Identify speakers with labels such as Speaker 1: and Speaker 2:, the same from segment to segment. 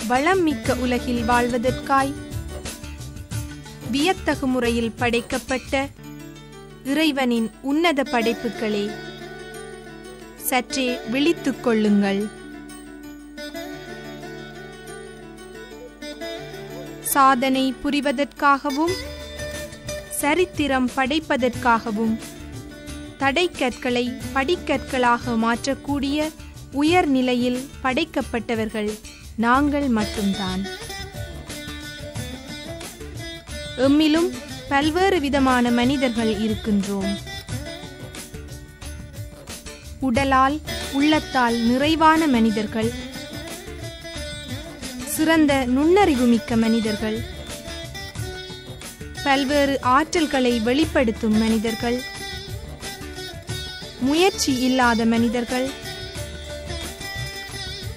Speaker 1: வளம் மிக்க உலகில் வாழ்வதற்காய் வியத்தகு முறையில் படைக்கப்பட்ட இறைவனின் உன்னத படைப்புகளே, சற்றே விழித்துக் கொள்ளுங்கள். சாதனை புரிவதற்காகவும் சரித்திரம் படைப்பதற்காகவும் தடைக்கற்களை படிக்கற்களாக மாற்றக்கூடிய உயர்நிலையில் படைக்கப்பட்டவர்கள் நாங்கள் மட்டும்தான். எம்மிலும் பல்வேறு விதமான மனிதர்கள் இருக்கின்றோம். உடலால் உள்ளத்தால் நிறைவான மனிதர்கள், சிறந்த நுண்ணறிவுமிக்க மனிதர்கள், பல்வேறு ஆற்றல்களை வெளிப்படுத்தும் மனிதர்கள், முயற்சி இல்லாத மனிதர்கள்,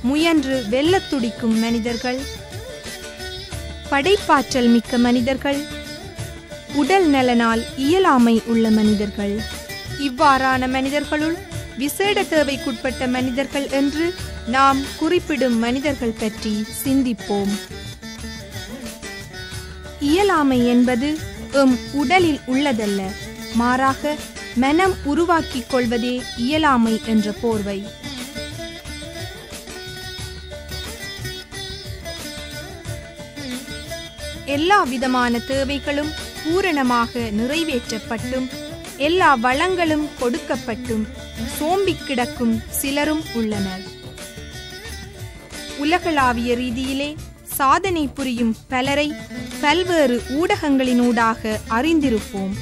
Speaker 1: முயன்று வெல்லத் துடிக்கும் மனிதர்கள், படைப்பாற்றல் மிக்க மனிதர்கள், உடல் நலனால் இயலாமை உள்ள மனிதர்கள். இவ்வாறான மனிதர்களுள் விசேட தேவைக்குட்பட்ட மனிதர்கள் என்று நாம் குறிப்பிடும் மனிதர்கள் பற்றி சிந்திப்போம். இயலாமை என்பது எம் உடலில் உள்ளதல்ல, மாறாக மனம் உருவாக்கிக் கொள்வதே இயலாமை என்ற போர்வை. எல்லா விதமான தேவைகளும் பூரணமாக நிறைவேற்றப்பட்டும் எல்லா வளங்களும் கொடுக்கப்பட்டும் சோம்பி கிடக்கும் சிலரும் உள்ளனர். உலகளாவிய ரீதியிலே சாதனை புரியும் பலரை பல்வேறு ஊடகங்களினூடாக அறிந்திருப்போம்.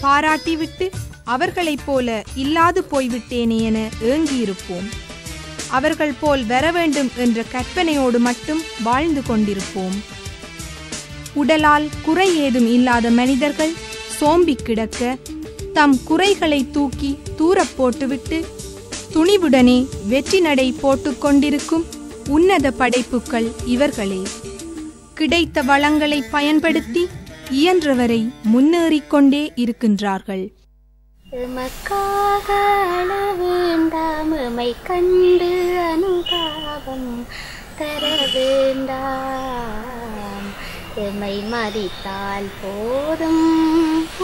Speaker 1: பாராட்டிவிட்டு அவர்களைப் போல இல்லாது போய்விட்டேனே என ஏங்கியிருப்போம். அவர்கள் போல் வர வேண்டும் என்ற கற்பனையோடு மட்டும் வாழ்ந்து கொண்டிருப்போம். உடலால் குறை ஏதும் இல்லாத மனிதர்கள் சோம்பி கிடக்க தம் குறைகளை தூக்கி தூரப் போட்டுவிட்டு துணிவுடனே வெற்றி நடை போட்டுக் கொண்டிருக்கும் உன்னத படைப்புகள் இவர்களே. கிடைத்த வளங்களை பயன்படுத்தி இயன்றவரை முன்னேறிக்கொண்டே இருக்கின்றார்கள்.
Speaker 2: எமக்காக அளவேண்டாம், எமை கண்டு அனுதாபம் தர வேண்டாம், எமை மதித்தால் போதும்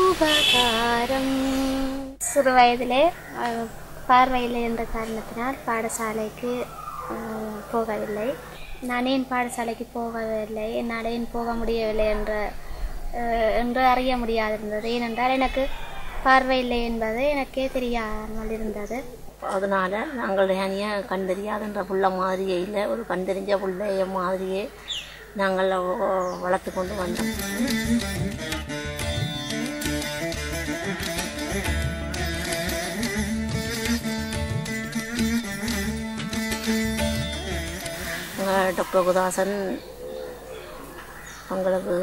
Speaker 2: உபகாரம். சிறு வயதிலே பார்வையில்லை என்ற காரணத்தினால் பாடசாலைக்கு போகவில்லை. நான் ஏன் பாடசாலைக்கு போகவில்லை, என்னால் ஏன் போக முடியவில்லை என்று அறிய முடியாதிருந்தது. ஏனென்றால் எனக்கு பார்வையில்லை என்பது எனக்கே தெரியாமல் இருந்தது.
Speaker 3: அதனால் நாங்கள் ஏனிய கண்டறியாதுன்ற புள்ள மாதிரியே இல்லை, ஒரு கண்டறிஞ்ச பிள்ளைய மாதிரியே நாங்கள் வளர்த்து கொண்டு வந்தோம். டாக்டர் குதாசன் அவங்களுக்கு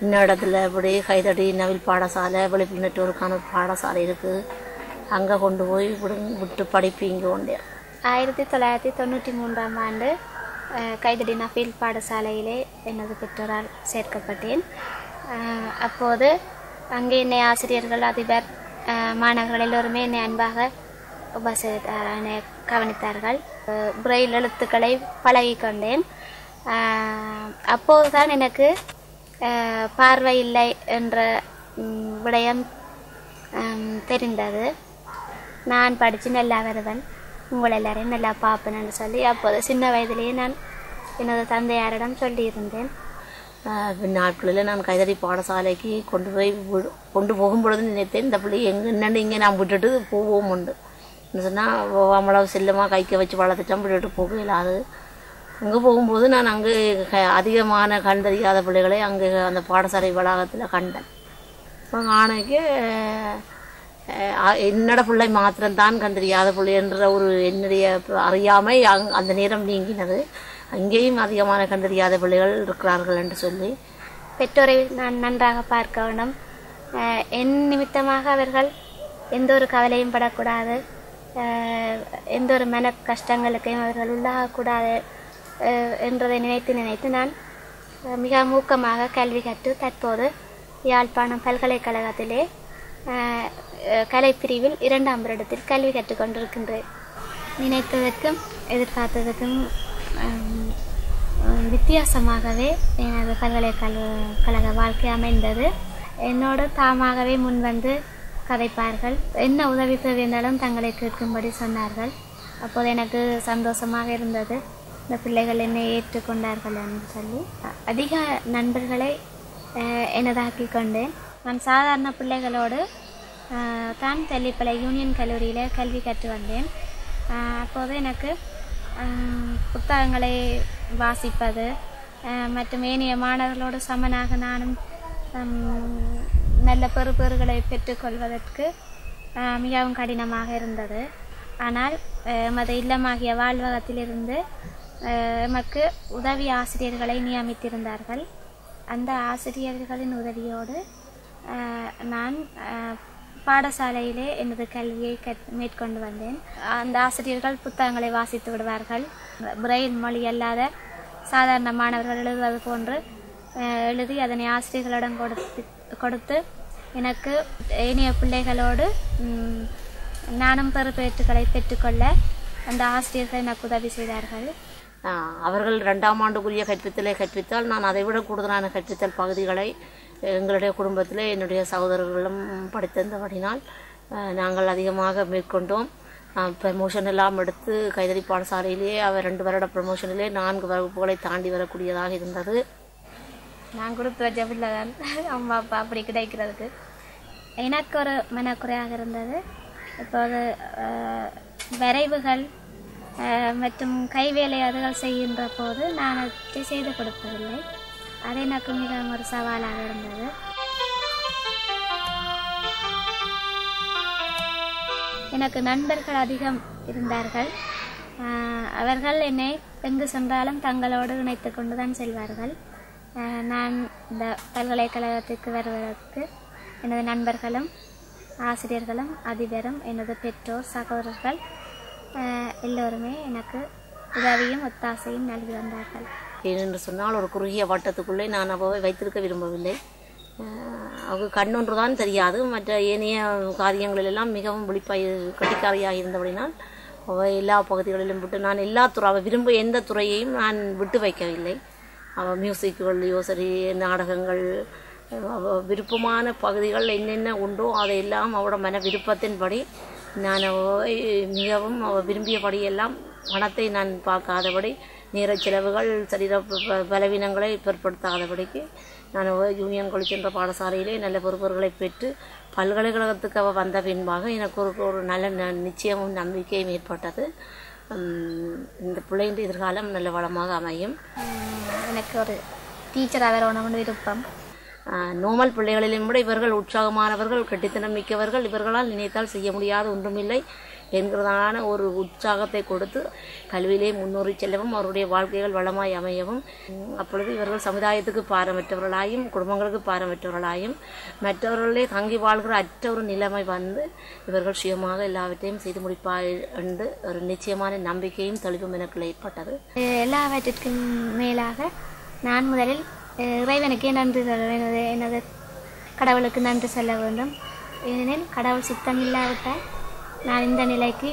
Speaker 3: இன்னிடத்துல இப்படி கைதடி நவில் பாடசாலை விழிப்பு நெட்வொர்க்கான பாடசாலை இருக்குது, அங்கே கொண்டு போய் விட்டு படிப்பீங்க கொண்டே.
Speaker 2: 1993ஆம் ஆண்டு கைதடி நஃபீல் பாடசாலையிலே எனது பெற்றோரால் சேர்க்கப்பட்டேன். அப்போது அங்கே என்னை ஆசிரியர்கள், அதிபர், மாணவர்கள் எல்லோருமே என்னை அன்பாக என்னை கவனித்தார்கள். பிரெயில் எழுத்துக்களை பழகி கொண்டேன். அப்போதுதான் எனக்கு பார்வை இல்லை என்ற விடயம் தெரிந்தது. நான் படித்து நல்லா வருவேன், உங்களை எல்லாரையும் நல்லா பார்ப்பேன் என்று சொல்லி அப்போது சின்ன வயதிலேயே நான் எனது தந்தையாரிடம் சொல்லியிருந்தேன்.
Speaker 3: நாட்களில் நான் கைதடி பாடசாலைக்கு கொண்டு போகும்பொழுது நினைத்தேன், இந்த பிள்ளை என்னென்னு இங்கே நான் விட்டுட்டு போவோம் உண்டு சொன்னால் அவ்வளவு செல்லமாக கைக்க வச்சு வளர்த்துட்டோம், விட்டுட்டு போக இல்லாது. அங்கே போகும்போது நான் அங்கே அதிகமான கண் தெரியாத பிள்ளைகளை அங்கே அந்த பாடசாலை வளாகத்தில் கண்டேன். ஆணைக்கு என்னோட பிள்ளை மாத்திரம்தான் கண் தெரியாத பிள்ளை என்ற ஒரு என்னுடைய அறியாமை அந்த நேரம் நீங்கினது. அங்கேயும் அதிகமான கண் தெரியாத பிள்ளைகள் இருக்கிறார்கள் என்று சொல்லி
Speaker 2: பெற்றோரை நான் நன்றாக பார்க்க வேண்டும். என் நிமித்தமாக அவர்கள் எந்த ஒரு கவலையும் படக்கூடாது, எந்த ஒரு மன கஷ்டங்களுக்கையும் அவர்கள் உள்ளாகக்கூடாது என்றதை நினைத்து நான் மிக ஊக்கமாக கல்வி கற்று தற்போது யாழ்ப்பாணம் பல்கலைக்கழகத்திலே கலைப்பிரிவில் 2ஆம் வருடத்தில் கல்வி கற்றுக்கொண்டிருக்கின்றேன். நினைத்ததற்கும் எதிர்பார்த்ததற்கும் வித்தியாசமாகவே எனது பல்கலைக்கழக வாழ்க்கை அமைந்தது. என்னோடு தாமாகவே முன்வந்து கதைப்பார்கள். என்ன உதவி தேவையானாலும் தங்களை கேட்கும்படி சொன்னார்கள். அப்போது எனக்கு சந்தோஷமாக இருந்தது. இந்த பிள்ளைகள் என்னை ஏற்றுக்கொண்டார்கள் என்று சொல்லி அதிக நண்பர்களை எனதாக்கி கொண்டேன். நான் சாதாரண பிள்ளைகளோடு தான் தெல்லிப்பளை யூனியன் கல்லூரியில் கல்வி கற்று வந்தேன். அப்போது எனக்கு புத்தகங்களை வாசிப்பது மற்றும் ஏனைய மாணவர்களோடு சமனாக நானும் நல்ல பெறுகளை பெற்றுக்கொள்வதற்கு மிகவும் கடினமாக இருந்தது. ஆனால் எமது இல்லமாகிய வாழ்வகத்திலிருந்து எமக்கு உதவி ஆசிரியர்களை நியமித்திருந்தார்கள். அந்த ஆசிரியர்களின் உதவியோடு நான் பாடசாலையிலே எனது கல்வியை மேற்கொண்டு வந்தேன். அந்த ஆசிரியர்கள் புத்தகங்களை வாசித்து விடுவார்கள். பிரெயில் மொழி அல்லாத சாதாரண மாணவர்கள் எழுதுவது போன்று எழுதி அதனை ஆசிரியர்களிடம் கொடுத்து எனக்கு ஏனைய பிள்ளைகளோடு நானும் பெறுபேற்றுகளை பெற்றுக்கொள்ள அந்த ஆசிரியர்கள் எனக்கு உதவி செய்தார்கள்.
Speaker 3: அவர்கள் 2ஆம் ஆண்டுக்குரிய கற்பித்தலை கற்பித்தால் நான் அதைவிட கூடுதலான கற்பித்தல் பகுதிகளை எங்களுடைய குடும்பத்தில் என்னுடைய சகோதரர்களும் படித்திருந்தபடினால் நாங்கள் அதிகமாக மேற்கொண்டோம். ப்ரமோஷன் எல்லாம் எடுத்து கைதறி பாடசாலையிலேயே அவர் 2 வருட ப்ரமோஷனிலே 4 வகுப்புகளை தாண்டி வரக்கூடியதாக இருந்தது.
Speaker 2: நான் கொடுத்து வச்ச பிள்ளை தான் அம்மா அப்பா அப்படி கிடைக்கிறதுக்கு எனக்கு ஒரு மனக்குறையாக இருந்தது. இப்போது வரைவுகள் மற்றும் கைவேலை அதுகள் செய்கின்ற போது நான் அதை செய்து கொடுப்பதில்லை. அது எனக்கு மிகவும் ஒரு சவாலாக இருந்தது. எனக்கு நண்பர்கள் அதிகம் இருந்தார்கள். அவர்கள் என்னை எங்கு சென்றாலும் தங்களோடு இணைத்து கொண்டு தான் செல்வார்கள். நான் இந்த பல்கலைக்கழகத்துக்கு வருவதற்கு எனது நண்பர்களும் ஆசிரியர்களும் அதிபரும் எனது பெற்றோர் சகோதரர்கள் எல்லோருமே எனக்கு உதவியும் ஒத்தாசையும் நல்கி வந்தார்கள்.
Speaker 3: ஏனென்று சொன்னால் ஒரு குறுகிய வட்டத்துக்குள்ளே நான் அவ்வாவை வைத்திருக்க விரும்பவில்லை. அவங்க கண்ணொன்று தான் தெரியாது, மற்ற ஏனைய காரியங்களிலெல்லாம் மிகவும் கட்டிக்காரியாக இருந்தபடினால் அவை எல்லா பகுதிகளிலும் விட்டு நான் அவள் விரும்ப எந்த துறையையும் நான் விட்டு வைக்கவில்லை. அவள் மியூசிக்குகள்லையோ சரி, நாடகங்கள், விருப்பமான பகுதிகள் என்னென்ன உண்டோ அதையெல்லாம் அவளோட மன விருப்பத்தின்படி நான் மிகவும் விரும்பியபடியெல்லாம் பணத்தை நான் பார்க்காதபடி, நேர செலவுகள், சரீர பலவீனங்களை பிற்படுத்தாதபடிக்கு நான் யூனியன் காலேஜ் என்ற பாடசாலையிலே நல்ல பொறுப்புகளை பெற்று பல்கலைக்கழகத்துக்கு அவள் வந்த பின்பாக எனக்கு ஒரு நல்ல நிச்சயமும் நம்பிக்கையும் ஏற்பட்டது. இந்த பிள்ளையின் எதிர்காலம் நல்ல வளமாக அமையும்.
Speaker 2: எனக்கு ஒரு டீச்சராக வரணும்னு விருப்பம்.
Speaker 3: நோமல் பிள்ளைகளிலும் விட இவர்கள் உற்சாகமானவர்கள், கெட்டித்தனம் மிக்கவர்கள், இவர்களால் நினைத்தால் செய்ய முடியாத ஒன்றுமில்லை என்கிறதான ஒரு உற்சாகத்தை கொடுத்து கல்வியிலே முன்னேறி செல்லவும் அவருடைய வாழ்க்கைகள் வளமாய் அமையவும், அப்பொழுது இவர்கள் சமுதாயத்துக்கு பாரமற்றவர்களாயும் குடும்பங்களுக்கு பாரமற்றவர்களாயும் மற்றவர்களே தங்கி வாழ்கிற அற்ற ஒரு நிலைமை வந்து இவர்கள் சுயமாக எல்லாவற்றையும் செய்து முடிப்பார் என்று ஒரு நிச்சயமான நம்பிக்கையும் தெளிவும் எனக்கு ஏற்பட்டது.
Speaker 2: எல்லாவற்றிற்கும் மேலாக நான் முதலில் இறைவனுக்கே நன்றி சொல்ல வேண்டும். எனது கடவுளுக்கு நன்றி சொல்ல வேண்டும். ஏனெனில் கடவுள் சித்தம் இல்லாவிட்டால் நான் இந்த நிலைக்கு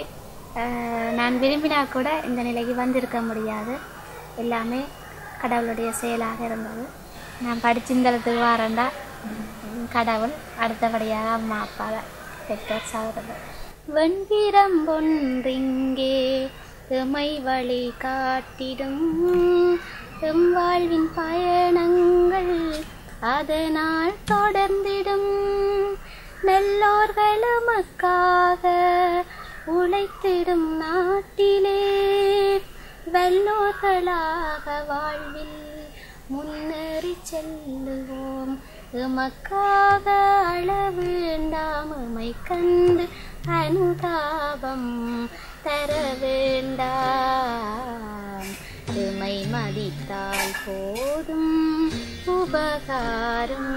Speaker 2: நான் விரும்பினால் கூட இந்த நிலைக்கு வந்திருக்க முடியாது. எல்லாமே கடவுளுடைய செயலாக இருந்தது. நான் படித்து இந்த இடத்துக்கு வரேன்டா கடவுள், அடுத்தபடியாக அம்மா அப்பா பெற்றோர் சகோதரர். வெண்பீரம் ஒன்றிங்கே எமை வழி காட்டிடும் எம் வாழ்வின் பயணங்கள் அதனால் தொடர்ந்திடும். நல்லோர்களுமக்காக உழைத்திடும் நாட்டிலே வல்லோர்களாக வாழ்வில் முன்னேறி செல்லுவோம். எமக்காக அழ வேண்டாம், எமை கண்டு அனுதாபம் தர வேண்டாம். எமை மதித்தால் போதும் உபகாரம்.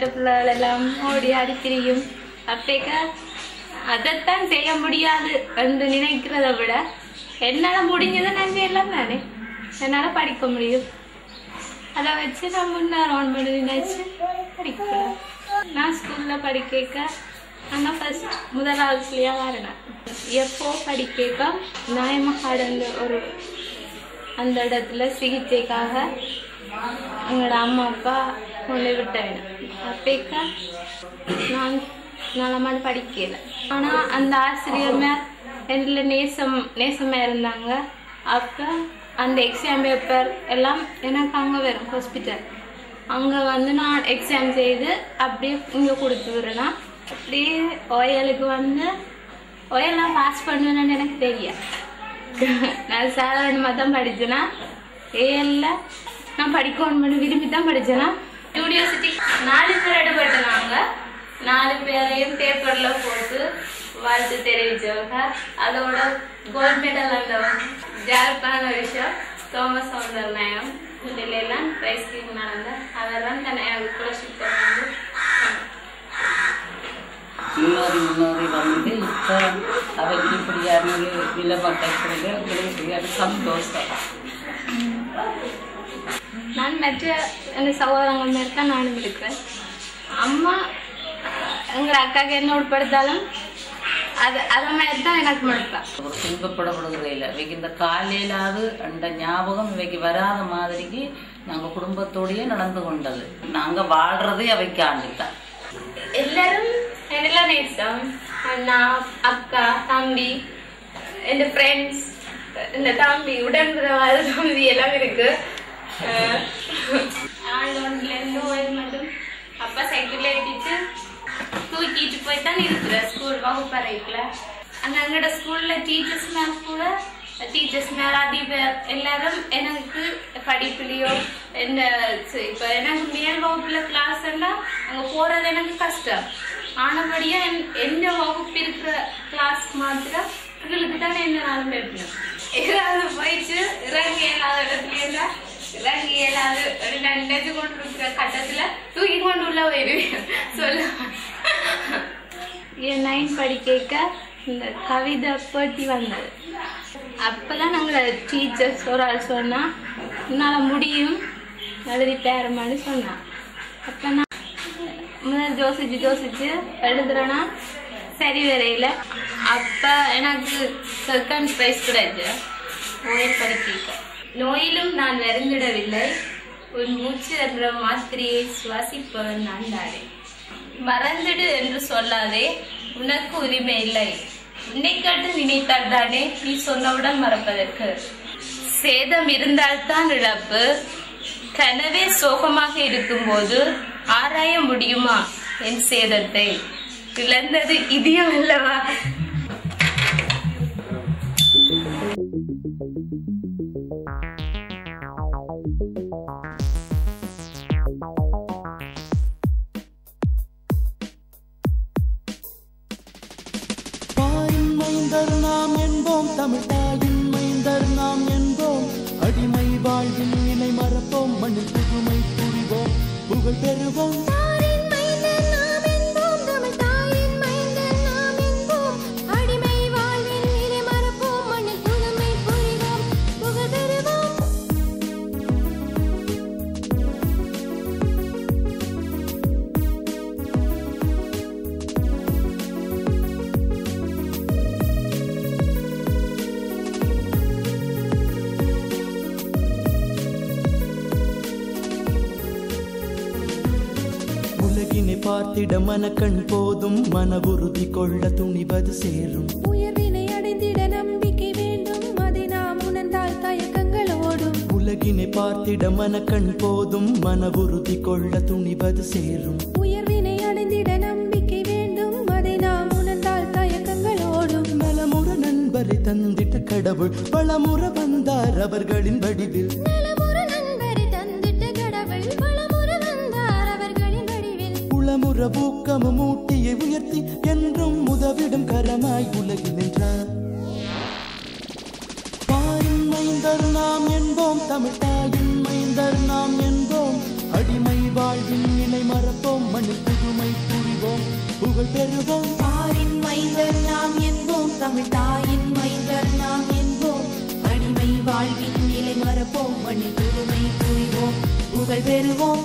Speaker 2: மற்ற பிள்ளைகள் எல்லாம் ஓடி ஆடி திரியும். அப்பேக்கா அதைத்தான் செய்ய முடியாது என்று நினைக்கிறத விட என்னால் முடிஞ்சதை நான் செய்யலாம் தானே, என்னால் படிக்க முடியும். அதை வச்சு நான் முன்னேறோம் பண்ணி நினைச்சு படிக்கலாம். நான் ஸ்கூலில் படிக்க ஆனால் ஃபஸ்ட் முதலாவதுலேயே வரேன். எப்போ படிக்க நாயமகாடு ஒரு அந்த இடத்துல சிகிச்சைக்காக எங்களோட அம்மா அப்பா கொண்டு விட்டேன். அப்பேக்கா நான் நல்லமாதிரி படிக்கல. ஆனால் அந்த ஆசிரியர் என்னில் நேசமாக இருந்தாங்க. அப்போ அந்த எக்ஸாம் பேப்பர் எல்லாம் எனக்கு அங்கே வரும் ஹாஸ்பிட்டல். அங்கே வந்து நான் எக்ஸாம் செய்து அப்படியே இங்கே கொடுத்து விடுறேன்னா அப்படியே ஓயலுக்கு வந்து ஓயெல்லாம் பாஸ் பண்ணுவேன்னு எனக்கு தெரியாது. நான் சாதாரணமாக தான் படித்தேன்னா ஏஎல்ல நான் படிக்கணும் விரும்பி தான் படித்தேன்னா யூனிவர்சிட்டி 4 பேர் எடுபட்டுனாங்க. 4 பேரையும் பேப்பரில் போட்டு வாழ்த்து தெரிவிச்சவங்க. அதோட கோல்ட் மெடல் அந்த ஜாழ்ப்பாண விஷயம் தோமஸ் சௌந்தரநாயகம் இதிலெல்லாம் ப்ரைஸ் கிங் நடந்த அதெல்லாம் தன்னை கூட சுத்தம் வந்து
Speaker 4: முன்னோரி வந்து இப்போ அவருக்கு இப்படியான நிலைமை கைப்படுது. உங்களுக்கு சந்தோஷம்.
Speaker 2: நான் மற்ற எங்கள் சகோதரங்கள் மாதிரி தான் நானும் இருக்கிறேன். அம்மா எங்கள் அக்காவுக்கு என்ன உட்படுத்தாலும் அதை மாதிரி தான் எனக்கு மடுப்பேன்.
Speaker 4: ஒரு துன்பப்படப்படுகிறது இல்லை. இவைக்கு இந்த காலையிலாவது அந்த ஞாபகம் இவைக்கு வராத மாதிரிக்கு நாங்கள் குடும்பத்தோடையே நடந்து கொண்டது. நாங்கள் வாழ்றதே அவைக்கு ஆண்டுதான்.
Speaker 2: எல்லாரும் என்னெல்லாம் நேசம், அண்ணா அக்கா தம்பி என் ஃப்ரெண்ட்ஸ் இந்த தம்பி உடன்பிறவாத தம்பி எல்லாம் இருக்கு. ஆண்டோன்லேருந்து ஒரு மட்டும் அப்பா சைக்கிளில் ஏற்றிட்டு தூக்கிட்டு போய் தான் இருக்கிறேன் ஸ்கூல் வகுப்பறைக்குள்ள. அந்த எங்களோட ஸ்கூலில் டீச்சர்ஸ் மேலே அதிபர் எல்லாரும் எனக்கு படிப்புலையோ இந்த இப்போ எனக்கு மேல் வகுப்பில் கிளாஸ் எல்லாம் அங்கே போகிறது எனக்கு கஷ்டம். ஆனபடியாக என்ன வகுப்பு இருக்கிற கிளாஸ் மாத்திரம் இவங்களுக்கு தான் என்னாலும் பேசணும். ஏதாவது போயிட்டு இறங்கி இல்லாத இடத்துல இறங்கி இயலாது நினைச்சு கொண்டு இருக்கிற கட்டத்தில் தூக்கி கொண்டு உள்ள போயிடுவேன் சொல்ல. என் 9 படிக்க இந்த கவிதை போட்டி வந்தது. அப்போதான் நாங்கள் டீச்சர்ஸ் ஒரு ஆள் சொன்னால் என்னால் முடியும் எழுதி பேரமான்னு சொன்னான். அப்போ நான் முதல் யோசிச்சு எழுதுறேன்னா சரி வரையில். அப்போ எனக்கு செகண்ட் ப்ரைஸ் கிடைச்சு ஓயல் படிக்க. நோயிலும் நான் வருந்திடவில்லை, உன் மூச்சு என்ற மாத்திரையை சுவாசிப்பவன் நான் தானே. மறந்துடு என்று சொல்லாதே, உனக்கு உரிமை இல்லை. உன்னை காட்டு நினைத்தால் தானே நீ சொன்னவுடன் மறப்பதற்கு. சேதம் இருந்தால்தான் இழப்பு. கனவே சோகமாக இருக்கும்போது ஆராய முடியுமா என் சேதத்தை? இழந்தது இதயம் அல்லவா?
Speaker 5: நாம் என்போம், தமிழ் தாயின் மைந்தர் நாம் என்போம். அடிமை வாழ்வில் இணை மறப்போம், மண்ணில் புதுமை புரிவோம், புகழ் பெறுவோம். பார்த்திட மனக்கண் போதும், மன உறுதி கொள்ள துணிவது சேரும்.
Speaker 6: உயர்வினை அடைந்திட நம்பிக்கை வேண்டும், அதை நாம் உணர்ந்தால் தயக்கங்கள் ஓடும்.
Speaker 5: உலகினை பார்த்திட மனக்கண் போதும், மன உறுதி கொள்ள துணிவது சேரும்.
Speaker 6: உயர்வினை அடைந்திட நம்பிக்கை வேண்டும், அதை நாம் உணர்ந்தால் தயக்கங்கள் ஓடும்.
Speaker 5: நலமுற நண்பரை தந்திட்ட கடவுள் பலமுற வந்தார் அவர்களின் வடிவில். உளமுற ஊக்கமும் ஊட்டியை உயர்த்தி என்றும் உதவிடும் கரமாய் உலகில் நின்றார். தாயின் மைந்தர் நாம் என்போம், தமிழ் தாயின் மைந்தர் நாம் என்போம். அடிமை வாழ்வில் இணை மறப்போம், மண்ணில் புகழ் பெறுவோம்.
Speaker 6: பாரின் மைந்தர் நாம் என்போம், தமிழ் தாயின் மைந்தர் நாம் என்போம். அடிமை வாழ்வின் நிலை மறப்போம், மண்ணில் புதுமை புரிவோம், புகழ் பெறுவோம்.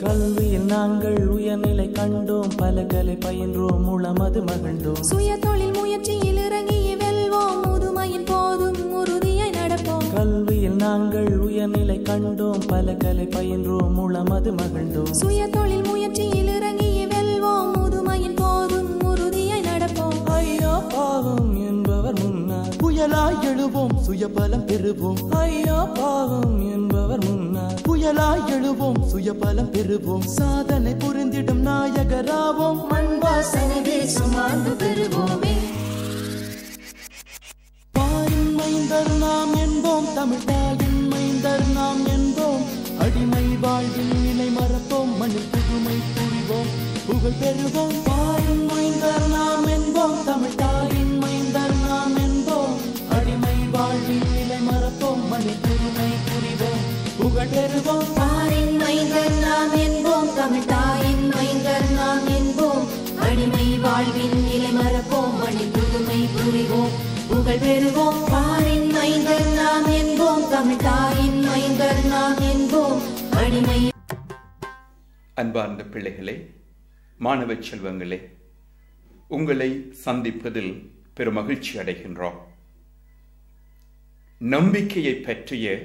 Speaker 5: கல்வியில் நாங்கள் உயர்நிலை கண்டோம், பல கலை பயின்றோம், முளமது மகிழ்ந்தோம்.
Speaker 6: சுய தொழில் முயற்சியில் இறங்கி வெல்வோம், முதுமையின் போதும் உறுதியாய் நடப்போம்.
Speaker 5: கல்வியில் நாங்கள் உயர்நிலை கண்டோம், பல கலை பயின்றோம், முளமது மகிழ்ந்தோம்.
Speaker 6: சுய தொழில் முயற்சியில் இறங்கி வெல்வோம், முதுமையின் போதும் உறுதியாய் நடப்போம்.
Speaker 5: ஐயோ பாவம் என்பவர் முன்னால் புயலாய் எழுவோம், சுயபலம் பெறுவோம். ஐயோ பாவம் என்பவர் முன்னால் புயலாய் எழுவோம், சுயபலம் பெறுவோம். சாதனை புரிந்திடும் நாயகராவோம், மண் வாசனை சுமார்ந்து பெறுவோமே. பாரின் மைந்தர் நாம் என்போம், தமிழ் தாயின் மைந்தர் நாம் என்போம். அடிமை வாழ்வின் நிலை மறப்போம், மண்ணில் புதுமை புரிவோம், புகழ் பெறுவோம். பாரின் மைந்தர் நாம் என்போம், தமிழ் தாயின் மைந்தர் நாம் என்போம். அடிமை வாழ்வின் நிலை மறப்போம், மண்ணில் புதுமை புரிவோம், புகழ் பெறுவோம்.
Speaker 6: பாரின் மைந்தர் நாம் என்போம், தமிழ் தாயின் மைந்தர் நாம் என்போம். அடிமை வாழ்வின் நிலை மறப்போம், மண்ணில் புதுமை புரிவோம், புகழ் பெறுவோம். பாரின் மைந்தர் நாம் என்போம், தமிழ் தாயின் மைந்தர் நாம் என்போம். அடிமை.
Speaker 7: அன்பார்ந்த பிள்ளைகளே, மாணவ செல்வங்களே, உங்களை சந்திப்பதில் பெருமகிழ்ச்சி அடைகின்றோம். நம்பிக்கையை பற்றிய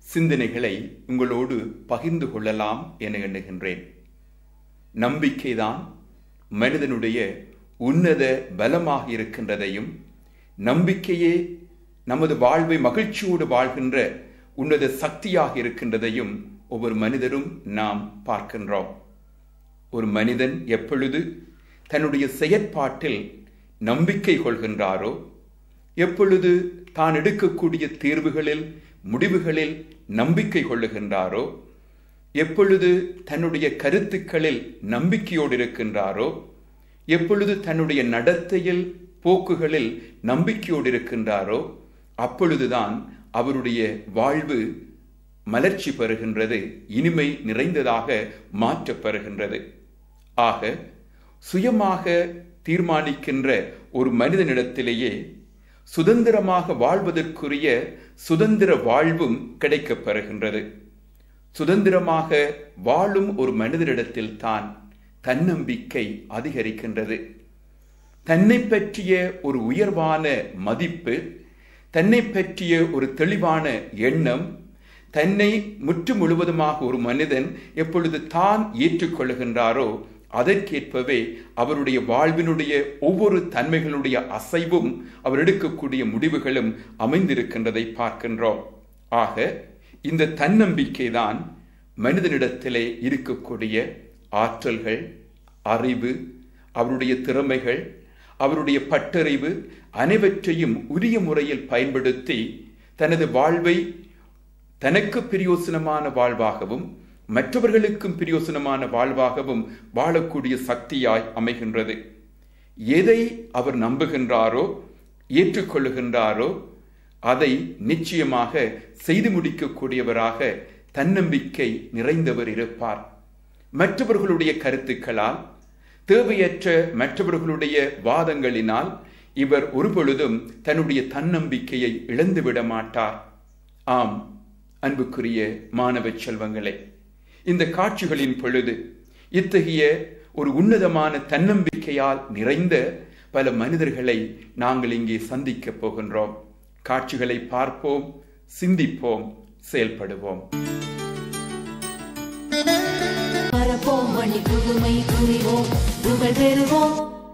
Speaker 7: சிந்தனைகளை உங்களோடு பகிர்ந்து கொள்ளலாம் என எண்ணுகின்றேன். நம்பிக்கைதான் மனிதனுடைய உன்னத பலமாக இருக்கின்றதையும், நம்பிக்கையே நமது வாழ்வை மகிழ்ச்சியோடு வாழ்கின்ற உன்னத சக்தியாக இருக்கின்றதையும் ஒவ்வொரு மனிதரும் நாம் பார்க்கின்றோம். ஒரு மனிதன் எப்பொழுது தன்னுடைய செயற்பாட்டில் நம்பிக்கை கொள்கின்றாரோ, எப்பொழுது தான் எடுக்கக்கூடிய தீர்வுகளில் முடிவுகளில் நம்பிக்கை கொள்ளுகின்றாரோ, எப்பொழுது தன்னுடைய கருத்துக்களில் நம்பிக்கையோடு இருக்கின்றாரோ, எப்பொழுது தன்னுடைய நடத்தையில் போக்குகளில் நம்பிக்கையோடு இருக்கின்றாரோ, அப்பொழுதுதான் அவருடைய வாழ்வு மலர்ச்சி பெறுகின்றது, இனிமை நிறைந்ததாக மாற்றப்பெறுகின்றது. ஆக சுயமாக தீர்மானிக்கின்ற ஒரு மனிதனிடத்திலேயே சுதந்திரமாக வாழ்வதற்குரிய சுதந்திர வாழ்வும் கிடைக்கப் பெறுகின்றது. சுதந்திரமாக வாழும் ஒரு மனிதனிடத்தில் தான் தன்னம்பிக்கை அதிகரிக்கின்றது. தன்னை பற்றிய ஒரு உயர்வான மதிப்பு, தன்னை பற்றிய ஒரு தெளிவான எண்ணம், தன்னை முற்று முழுவதுமாக ஒரு மனிதன் எப்பொழுது தான் ஏற்றுக்கொள்கின்றாரோ அதற்கேற்பவே அவருடைய வாழ்வினுடைய ஒவ்வொரு தன்மைகளுடைய அசைவும் அவர் எடுக்கக்கூடிய முடிவுகளும் அமைந்திருக்கின்றதை பார்க்கின்றோம். ஆக இந்த தன்னம்பிக்கை தான் மனிதனிடத்திலே இருக்கக்கூடிய ஆற்றல்கள், அறிவு, அவருடைய திறமைகள், அவருடைய பட்டறிவு அனைவற்றையும் உரிய முறையில் பயன்படுத்தி தனது வாழ்வை தனக்கு பிரயோசனமான வாழ்வாகவும் மற்றவர்களுக்கும் பிரயோசனமான வாழ்வாகவும் வாழக்கூடிய சக்தியாய் அமைகின்றது. எதை அவர் நம்புகின்றாரோ, ஏற்றுக்கொள்ளுகின்றாரோ அதை நிச்சயமாக செய்து முடிக்கக்கூடியவராக தன்னம்பிக்கை நிறைந்தவர் இருப்பார். மற்றவர்களுடைய கருத்துக்களால், தேவையற்ற மற்றவர்களுடைய வாதங்களினால் இவர் ஒருபொழுதும் தன்னுடைய தன்னம்பிக்கையை இழந்துவிட மாட்டார். ஆம் அன்புக்குரிய மாணவ செல்வங்களே, இந்த காட்சிகளின் பொழுது இத்தகைய ஒரு உன்னதமான தன்னம்பிக்கையால் நிறைந்த பல மனிதர்களை நாங்கள் இங்கே சந்திக்கப் போகின்றோம். காட்சிகளை பார்ப்போம், சிந்திப்போம், செயல்படுவோம்.
Speaker 6: மறப்போம், மணி புதுமை புரிவோம், புகழ் பெறுவோம்.